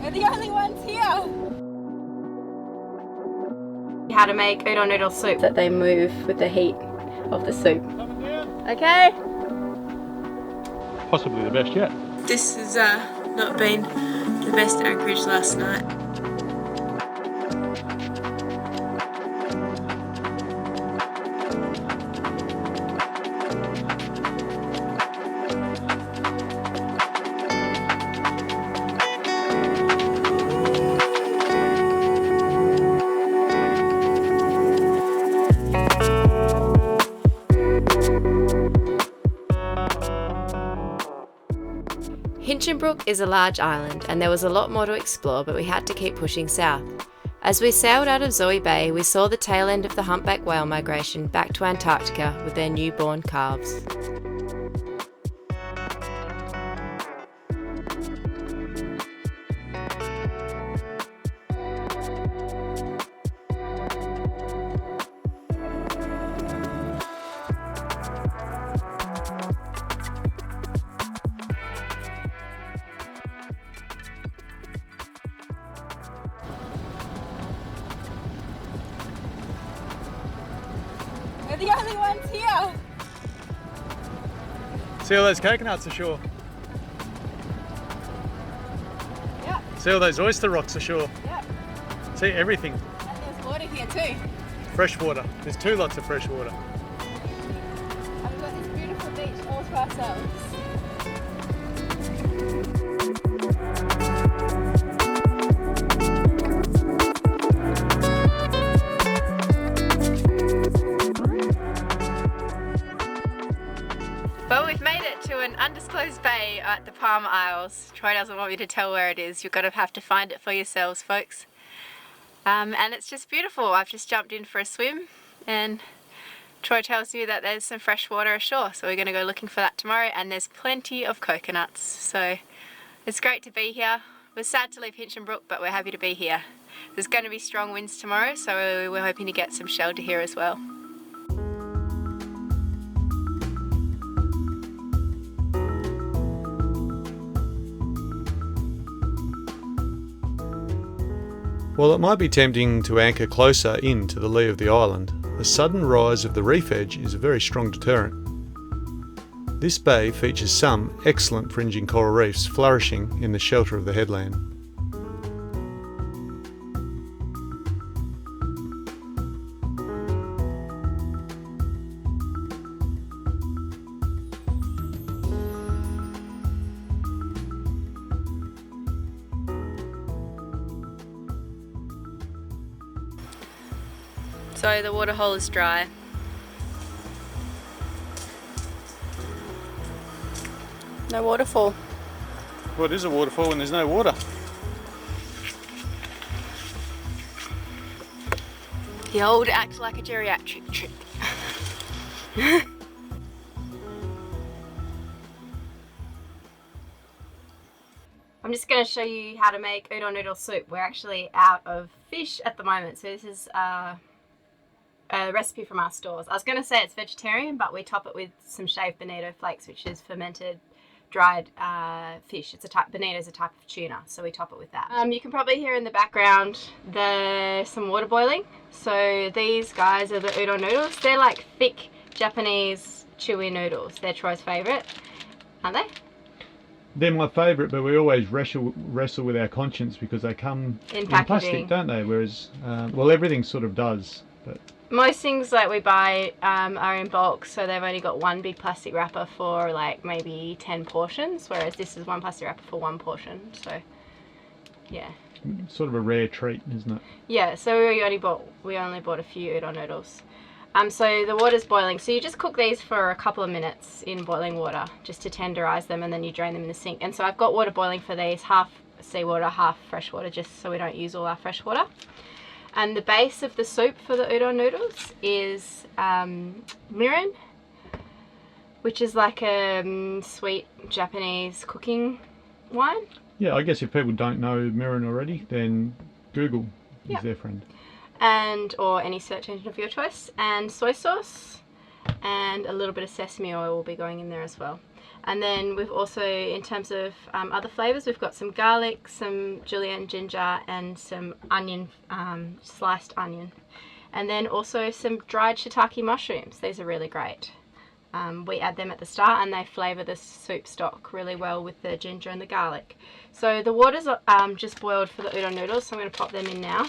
We're the only ones here. How to make udon noodle soup that they move with the heat of the soup. Okay. Possibly the best yet. This has not been the best anchorage last night. Hinchinbrook is a large island and there was a lot more to explore, but we had to keep pushing south. As we sailed out of Zoe Bay, we saw the tail end of the humpback whale migration back to Antarctica with their newborn calves. We're the only ones here. See all those coconuts ashore? Yeah. See all those oyster rocks ashore? Yeah. See everything. And there's water here too. Fresh water. There's 2 lots of fresh water. And we've got this beautiful beach all to ourselves. Well, we've made it to an undisclosed bay at the Palm Isles. Troy doesn't want me to tell where it is. You're going to have to find it for yourselves, folks. And it's just beautiful. I've just jumped in for a swim and Troy tells me that there's some fresh water ashore. So we're going to go looking for that tomorrow, and there's plenty of coconuts. So it's great to be here. We're sad to leave Hinchinbrook, but we're happy to be here. There's going to be strong winds tomorrow, so we're hoping to get some shelter here as well. While it might be tempting to anchor closer in to the lee of the island, the sudden rise of the reef edge is a very strong deterrent. This bay features some excellent fringing coral reefs flourishing in the shelter of the headland. So the waterhole is dry. No waterfall. Well, it is a waterfall when there's no water. The old act like a geriatric trick. I'm just going to show you how to make udon noodle soup. We're actually out of fish at the moment, so this is a recipe from our stores. I was going to say it's vegetarian, but we top it with some shaved bonito flakes, which is fermented dried fish. It's a type, bonito is a type of tuna, so we top it with that. You can probably hear in the background there's some water boiling. So these guys are the udon noodles. They're like thick Japanese chewy noodles. They're Troy's favourite, aren't they? They're my favourite, but we always wrestle with our conscience because they come in plastic, don't they? Whereas, well, everything sort of does. But most things like we buy are in bulk, so they've only got one big plastic wrapper for like maybe 10 portions, whereas this is one plastic wrapper for 1 portion. So yeah, sort of a rare treat, isn't it? Yeah, so we only bought a few udon noodles. So the water's boiling, so you just cook these for a couple of minutes in boiling water just to tenderize them, and then you drain them in the sink. And so I've got water boiling for these, half seawater, half fresh water, just so we don't use all our fresh water. And the base of the soup for the udon noodles is mirin, which is like a sweet Japanese cooking wine. Yeah, I guess if people don't know mirin already, then Google is their friend. Or any search engine of your choice. And soy sauce, and a little bit of sesame oil will be going in there as well. And then we've also, in terms of other flavours, we've got some garlic, some julienne ginger, and some onion, sliced onion. And then also some dried shiitake mushrooms. These are really great. We add them at the start and they flavour the soup stock really well with the ginger and the garlic. So the water's just boiled for the udon noodles, so I'm going to pop them in now.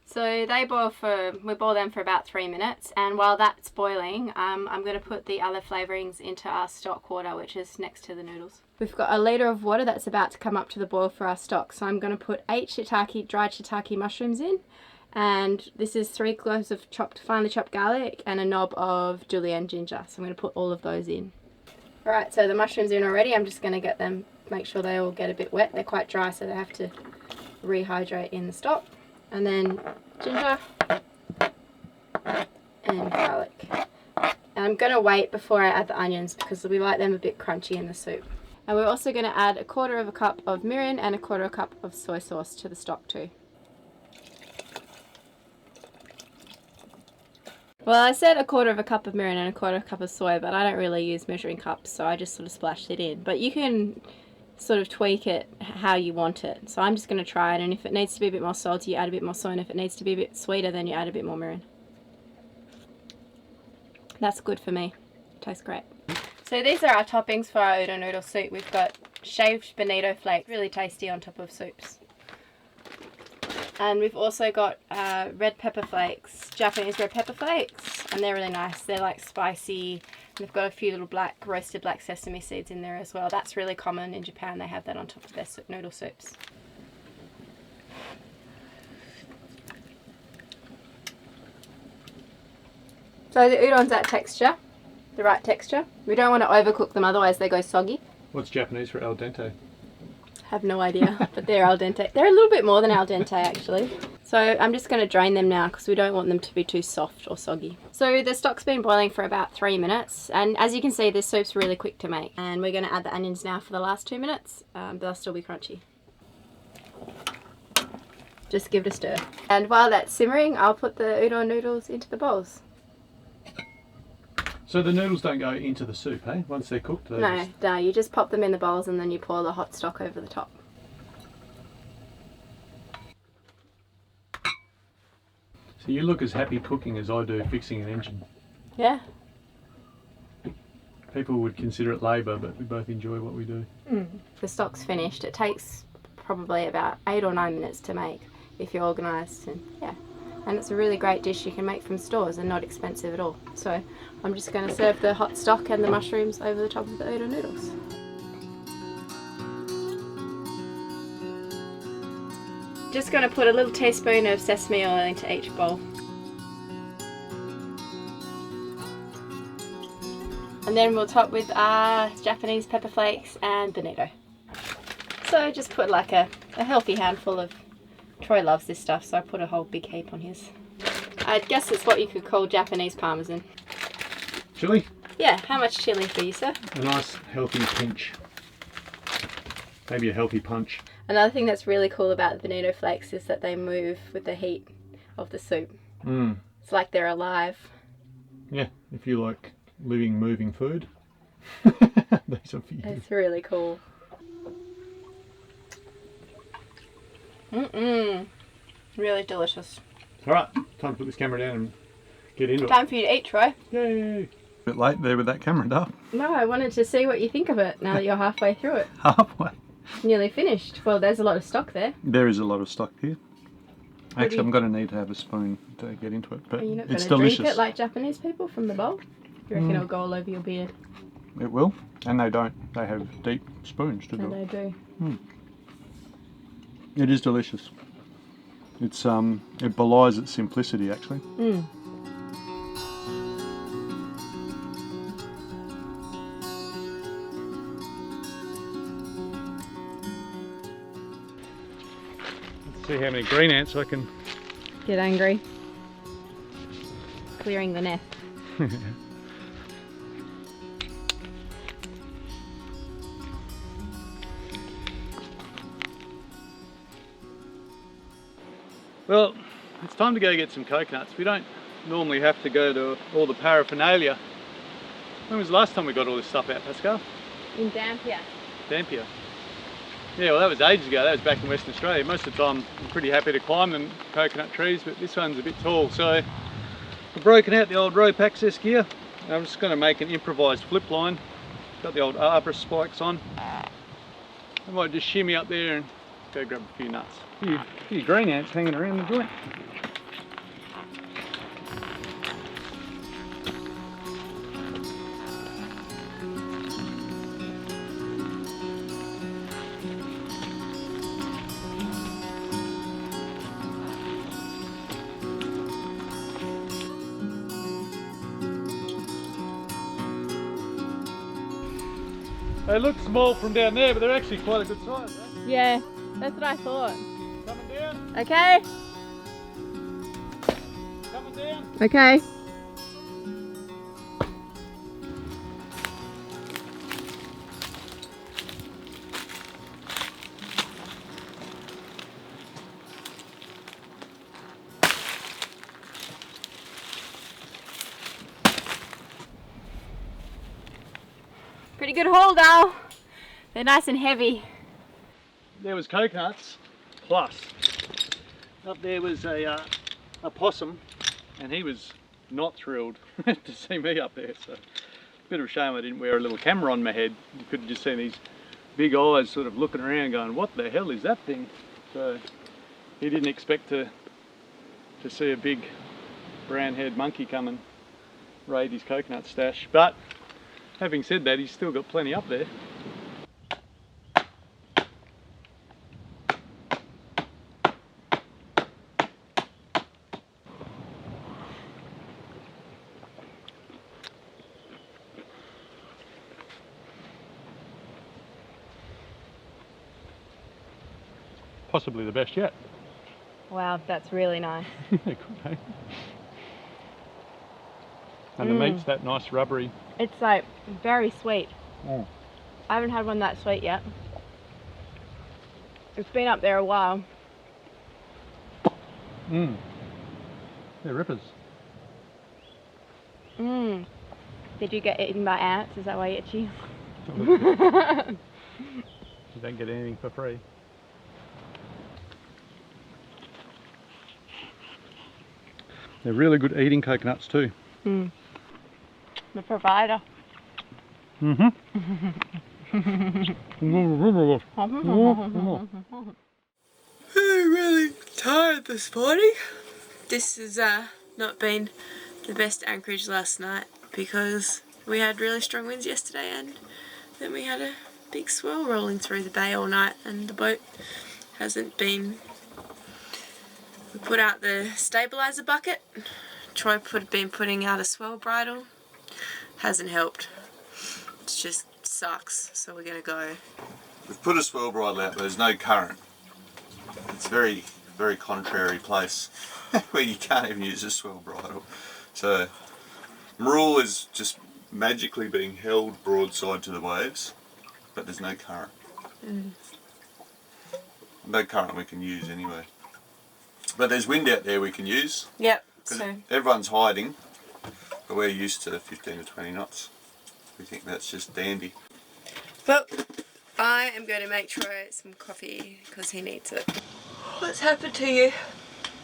So we boil them for about 3 minutes, and while that's boiling, I'm going to put the other flavourings into our stock water, which is next to the noodles. We've got a litre of water that's about to come up to the boil for our stock, so I'm going to put 8 dried shiitake mushrooms in, and this is 3 cloves of finely chopped garlic and a knob of julienne ginger, so I'm going to put all of those in. Alright, so the mushrooms are in already. I'm just going to make sure they all get a bit wet. They're quite dry, so they have to rehydrate in the stock. And then ginger and garlic. And I'm going to wait before I add the onions because we like them a bit crunchy in the soup. And we're also going to add 1/4 cup of mirin and 1/4 cup of soy sauce to the stock too. Well, I said 1/4 cup of mirin and 1/4 cup of soy, but I don't really use measuring cups, so I just sort of splashed it in. But you can sort of tweak it how you want it. So I'm just going to try it, and if it needs to be a bit more salty, you add a bit more soy, and if it needs to be a bit sweeter, then you add a bit more mirin. That's good for me. It tastes great. So these are our toppings for our udon noodle soup. We've got shaved bonito flakes, really tasty on top of soups. And we've also got red pepper flakes, Japanese red pepper flakes, and they're really nice. They're like spicy. They've got a few little roasted black sesame seeds in there as well. That's really common in Japan. They have that on top of their noodle soups. So the udon's that texture, the right texture. We don't want to overcook them, otherwise they go soggy. What's Japanese for al dente? Have no idea, but they're al dente. They're a little bit more than al dente actually. So I'm just going to drain them now because we don't want them to be too soft or soggy. So the stock's been boiling for about 3 minutes, and as you can see, this soup's really quick to make. And we're going to add the onions now for the last 2 minutes. They'll still be crunchy. Just give it a stir. And while that's simmering, I'll put the udon noodles into the bowls. So the noodles don't go into the soup, eh? Once they're cooked? No, you just pop them in the bowls and then you pour the hot stock over the top. So you look as happy cooking as I do fixing an engine. Yeah. People would consider it labour, but we both enjoy what we do. The stock's finished. It takes probably about 8 or 9 minutes to make if you're organised, and yeah. And it's a really great dish you can make from stores and not expensive at all. So I'm just going to serve the hot stock and the mushrooms over the top of the udon noodles. Just going to put a little teaspoon of sesame oil into each bowl. And then we'll top with our Japanese pepper flakes and bonito. So just put like a healthy handful of... Troy loves this stuff, so I put a whole big heap on his. I guess it's what you could call Japanese parmesan. Chili? Yeah, how much chili for you, sir? A nice healthy pinch. Maybe a healthy punch. Another thing that's really cool about the bonito flakes is that they move with the heat of the soup. It's like they're alive. Yeah, if you like living, moving food. These are for you. It's really cool. Really delicious. Alright, time to put this camera down and get into it. Time for you to eat, Troy. Yay! A bit late there with that camera up. No, I wanted to see what you think of it now that you're halfway through it. Halfway. Nearly finished. Well, there's a lot of stock there. There is a lot of stock here. Actually, I'm going to need to have a spoon to get into it, but it's delicious. Drink it like Japanese people from the bowl? You reckon it'll go all over your beard? It will, and they don't. They have deep spoons to do it. They do. It is delicious. It's it belies its simplicity actually. Let's see how many green ants I can get angry. Clearing the nest. Well, it's time to go get some coconuts. We don't normally have to go to all the paraphernalia. When was the last time we got all this stuff out, Pascale? In Dampier. Dampier. Yeah, well that was ages ago. That was back in Western Australia. Most of the time I'm pretty happy to climb them coconut trees, but this one's a bit tall. So I've broken out the old rope access gear. And I'm just going to make an improvised flip line. Got the old arborist spikes on. I might just shimmy up there and go grab a few nuts. A few green ants hanging around the joint. They look small from down there, but they're actually quite a good size, eh? Yeah, that's what I thought. Coming down. Okay. Coming down. Okay. Pretty good haul, Dal. They're nice and heavy. There was coconuts, plus up there was a possum, and he was not thrilled to see me up there. So bit of a shame I didn't wear a little camera on my head. You could have just seen these big eyes sort of looking around going, what the hell is that thing? So he didn't expect to see a big brown-haired monkey come and raid his coconut stash. But having said that, he's still got plenty up there. Possibly the best yet. Wow, that's really nice. And the meat's that nice rubbery. It's like very sweet. Mm. I haven't had one that sweet yet. It's been up there a while. Mmm. They're rippers. Mmm. Did you get eaten by ants? Is that why you're itchy? You don't get anything for free. They're really good eating coconuts too. Mm. The provider. Mm-hmm. I'm really tired this morning. This has not been the best anchorage last night because we had really strong winds yesterday and then we had a big swell rolling through the bay all night and the boat hasn't been... We put out the stabilizer bucket. Troy been putting out a swell bridle. Hasn't helped. It just sucks. So we're gonna go. We've put a swell bridle out, but there's no current. It's a very, very contrary place where you can't even use a swell bridle. So Marul is just magically being held broadside to the waves, but there's no current. No current we can use anyway. But there's wind out there we can use. Yep. So everyone's hiding, but we're used to 15 to 20 knots. We think that's just dandy. well, I am going to make Troy some coffee because he needs it. What's happened to you?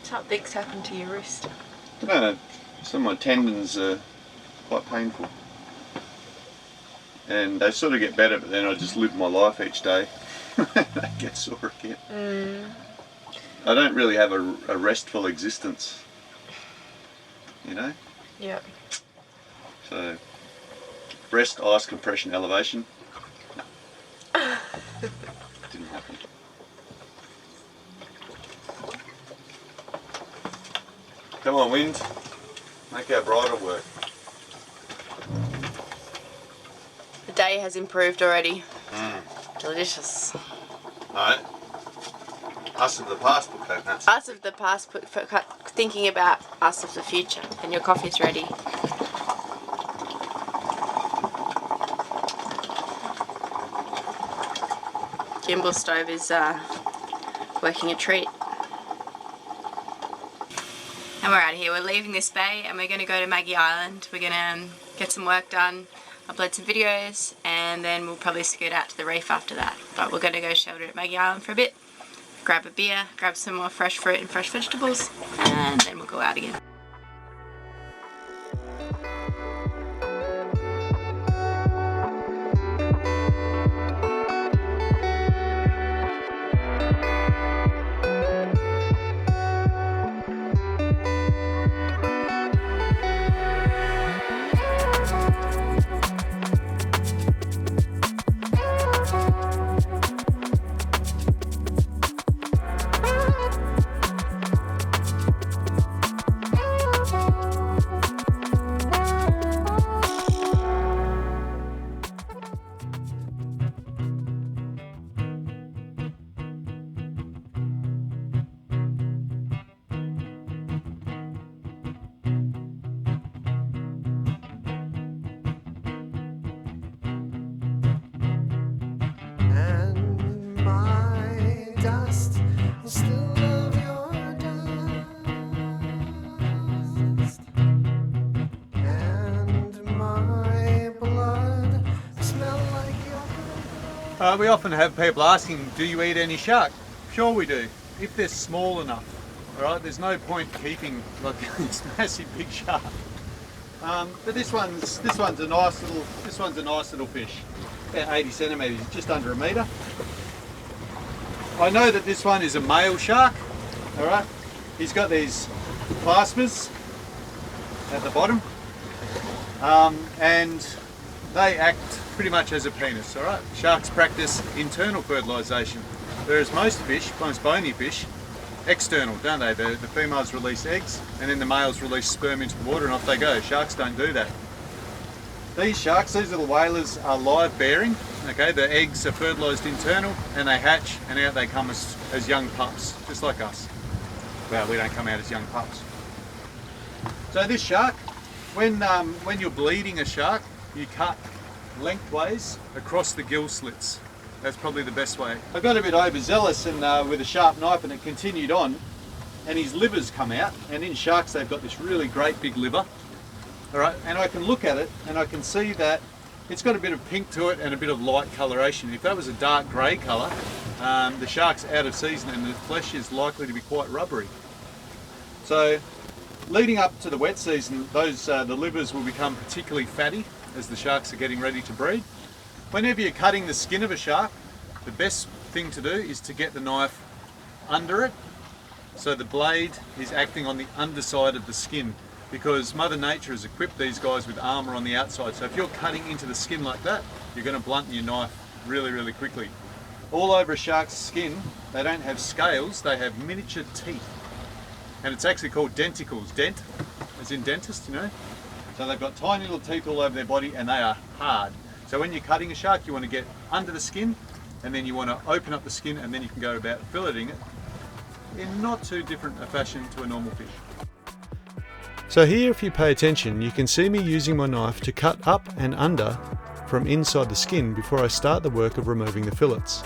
Something's happened to your wrist. No, some of my tendons are quite painful. And they sort of get better, but then I just live my life each day. They get sore again. I don't really have a restful existence, you know? Yep. So, breast, ice compression, elevation. No. Didn't happen. Come on, wind. Make our bridle work. The day has improved already. Delicious. No. Us of the past put coconuts. Us of the past thinking about us of the future. And your coffee's ready. Gimbal stove is working a treat. And we're out of here. We're leaving this bay and we're going to go to Maggie Island. We're going to get some work done, upload some videos, and then we'll probably scoot out to the reef after that. But we're going to go shelter at Maggie Island for a bit, grab a beer, grab some more fresh fruit and fresh vegetables, and then we'll go out again. We often have people asking, do you eat any shark? Sure we do, if they're small enough. Alright, there's no point keeping like this massive big shark. But this one's a nice little fish. About 80 centimetres, just under a metre. I know that this one is a male shark. Alright, he's got these plasmas at the bottom, and they act pretty much as a penis. Alright, sharks practice internal fertilisation, whereas most bony fish, external, don't they? The females release eggs and then the males release sperm into the water and off they go. Sharks don't do that. These sharks, these little whalers, are live bearing. Okay, the eggs are fertilised internal and they hatch and out they come as young pups, just like us. Well, we don't come out as young pups. So this shark, when you're bleeding a shark, you cut lengthways across the gill slits. That's probably the best way. I got a bit overzealous and with a sharp knife, and it continued on, and his livers come out, and in sharks they've got this really great big liver. Alright, and I can look at it and I can see that it's got a bit of pink to it and a bit of light coloration. If that was a dark grey colour, the shark's out of season and the flesh is likely to be quite rubbery. So leading up to the wet season, the livers will become particularly fatty as the sharks are getting ready to breed. Whenever you're cutting the skin of a shark, the best thing to do is to get the knife under it, so the blade is acting on the underside of the skin, because Mother Nature has equipped these guys with armour on the outside. So if you're cutting into the skin like that, you're going to blunt your knife really, really quickly. All over a shark's skin, they don't have scales, they have miniature teeth. And it's actually called denticles, dent, as in dentist, you know. So they've got tiny little teeth all over their body and they are hard. So when you're cutting a shark, you want to get under the skin and then you want to open up the skin and then you can go about filleting it in not too different a fashion to a normal fish. So here, if you pay attention, you can see me using my knife to cut up and under from inside the skin before I start the work of removing the fillets.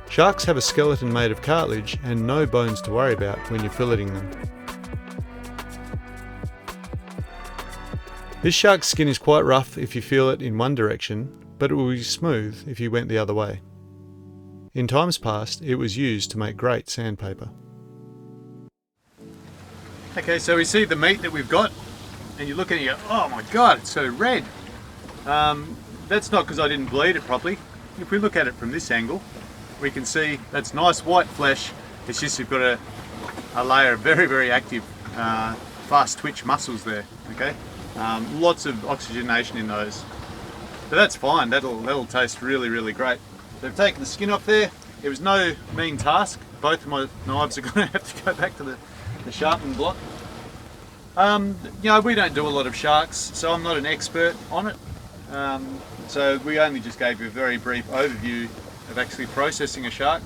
Sharks have a skeleton made of cartilage and no bones to worry about when you're filleting them. This shark's skin is quite rough if you feel it in one direction, but it will be smooth if you went the other way. In times past, it was used to make great sandpaper. Okay, so we see the meat that we've got, and you look at it and you go, oh my god, it's so red. That's not because I didn't bleed it properly. If we look at it from this angle, we can see that's nice white flesh. It's just you've got a layer of very, very active, fast twitch muscles there. Okay, lots of oxygenation in those. So that's fine. That'll taste really, really great. They've taken the skin off there. It was no mean task. Both of my knives are going to have to go back to the sharpened block. You know, we don't do a lot of sharks, so I'm not an expert on it. So we only just gave you a very brief overview of actually processing a shark.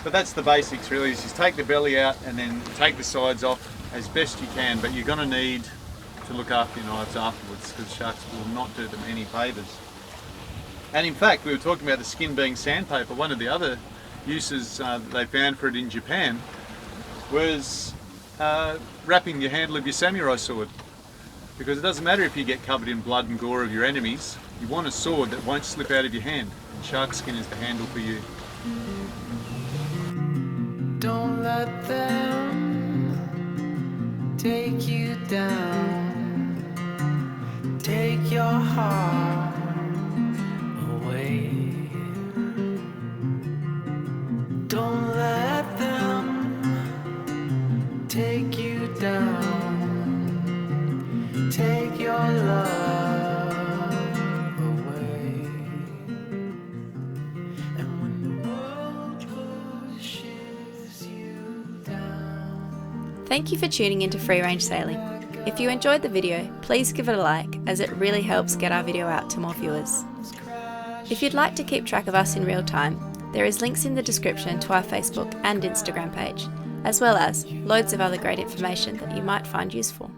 But that's the basics really, is just take the belly out and then take the sides off as best you can, but you're going to need to look after your knives afterwards, because sharks will not do them any favours. And in fact, we were talking about the skin being sandpaper. One of the other uses that they found for it in Japan was wrapping your handle of your samurai sword. Because it doesn't matter if you get covered in blood and gore of your enemies, you want a sword that won't slip out of your hand. And shark skin is the handle for you. Don't let them take you down. Take your heart away. Don't let them take you down. Take your love away. And when the world pushes you down. Thank you for tuning into Free Range Sailing. If you enjoyed the video, please give it a like, as it really helps get our video out to more viewers. If you'd like to keep track of us in real time, there is links in the description to our Facebook and Instagram page, as well as loads of other great information that you might find useful.